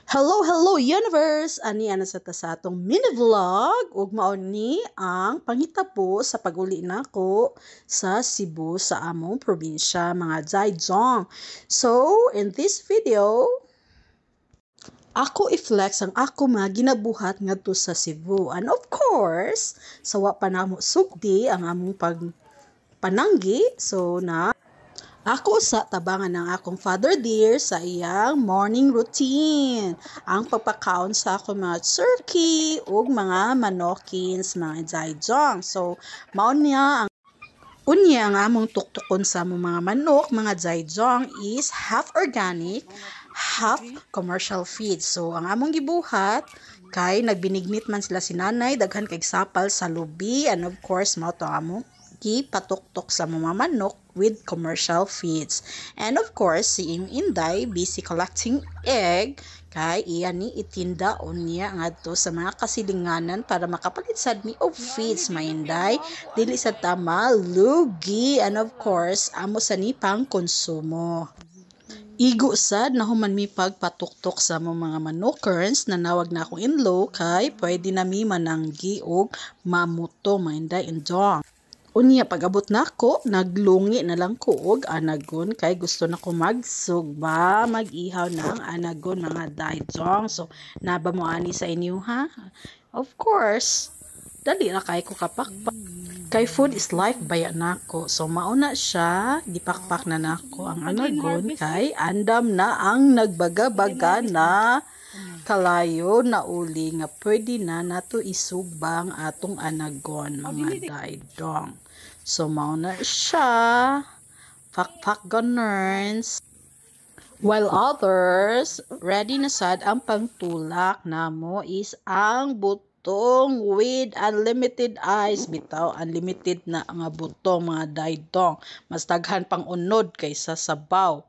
Hello universe! Ani ana sa atong mini vlog ug mao ni ang panghitabo sa pag-uli nako sa Cebu sa among probinsya mga Daigdong. So, in this video, ako i-flex ang ako mga ginabuhat ngadto sa Cebu. And of course, sawa pa namo sugdi ang among pagpananggi. So na ako sa tabangan ng akong father dear sa iyang morning routine. Ang pagpakaon sa akong mga turkey o mga manokins, mga Daigdong. So, mao niya ang unya nga among tuktukon sa among mga manok, mga Daigdong is half organic, half commercial feed. So, ang among gibuhat kay nagbinignit man sila si nanay, daghan kay sapal sa lubi, and of course mao to among gipatuktok sa mga manok with commercial feeds. And of course, si Inday busy collecting egg kay iya ni itinda unya ngadto sa mga kasilinganan para makapalit sad mi og feeds my Inday dili sa tama lugi, and of course amo sa ni pang konsumo. Igo sad na human mi pagpatuktok sa mga manokers na nawag na akong in-law kay pwede na mi mananggi og mamuto my Inday indong. Unya pag-abot nako, naglungi na lang ko og anagon kay gusto na ko magsugba, mag-ihaw ng anagon mga Daigdong. So, naba mo ani sa inyo ha? Of course, dali ra kay ko kapakpak. Kay food is life baya nako. So, mauna siya, gipakpak na nako ang anagon kay andam na ang nagbaga-baga na kalayo na uli nga pwede na nato isubang atong anagon mga Daigdong. So, mauna siya, pakpak ganers. While others, ready na sad ang pangtulak namo is ang butong with unlimited ice. Bitaw, unlimited na ang butong mga Daigdong. Mas daghan pang unod kaysa sabaw.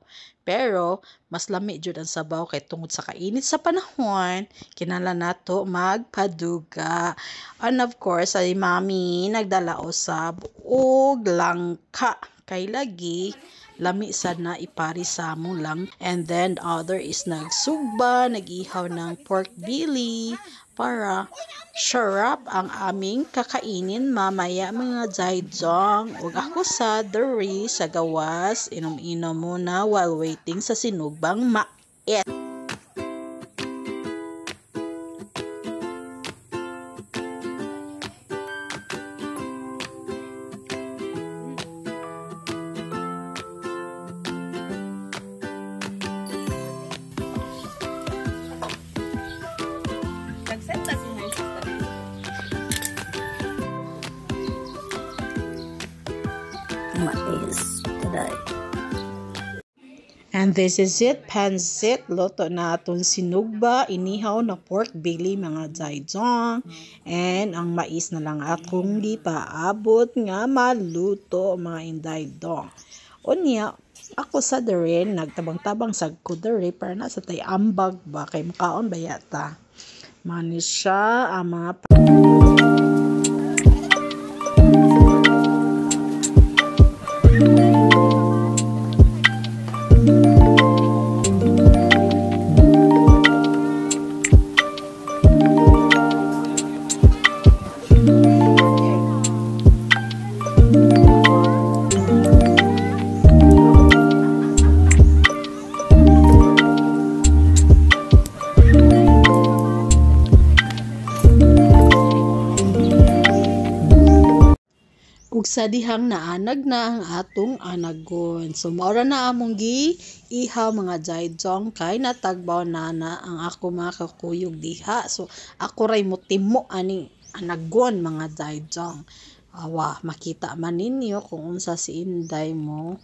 Pero, mas lami jud ang sabaw kay tungod sa kainit sa panahon, kinahanglan nato magpaduga. And of course, ay mami nagdala usab og langka kay lagi lami sad na ipari sa among lang. And then other is nagsugba, nagihaw ng pork belly para sarap ang aming kakainin mamaya mga Daigdong. Ug ako sa diri sa gawas, inom-inom muna while waiting sa sinugbang mait. Mais today. And this is it, pansit. Luto na aton sinugba, inihaw na pork belly mga Daigdong. And ang mais na lang akong gipaabot nga maluto mga Daigdong. Unya, ako sa dere, nagtabang-tabang sa kudere para na sa tay ambag ba kay makaon ba yata. Mani siya ang mga ug sa dihang naanag na ang atong anagon. So maura na among ihaw mga Daigdong kay natagbaw na ang ako mga kakuyog diha. So ako ray mo timo ani anagon mga Daigdong. Awa, makita man ninyo kung unsa si Inday mo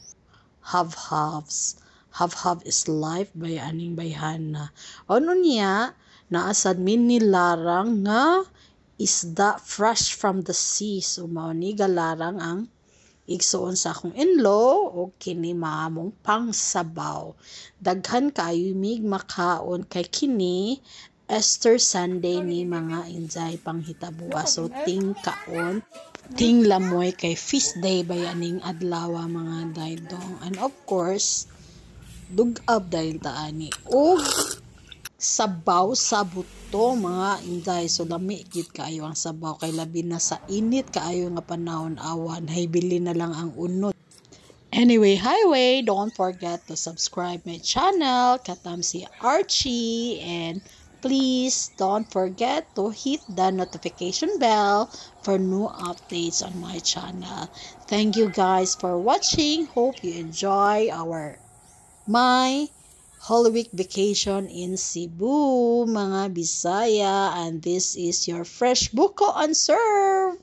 half-halves. Half-half is life by aning bayhana. Ano niya, naasad min nilarang nga isda fresh from the sea. So, mao ni galarang ang igsuon sa akong in-law o kini mamong pangsabaw. Daghan kayo mig makaon kay kini Easter Sunday ni mga Inday panghitabuha. So, ting kaon, ting lamoy kay feast day bayaning adlaw mga Daigdong. And of course, dugab dahil taani. O sabaw sa buto mga inday. So lami gid kaayo ang sabaw kay labi na sa init kaayo nga panahon awan hay bili na lang ang unod. Anyway, highway, don't forget to subscribe my channel, Katam si Archie, and please don't forget to hit the notification bell for new updates on my channel. Thank you guys for watching. Hope you enjoy my Holy Week vacation in Cebu, mga Bisaya, and this is your fresh buko on serve.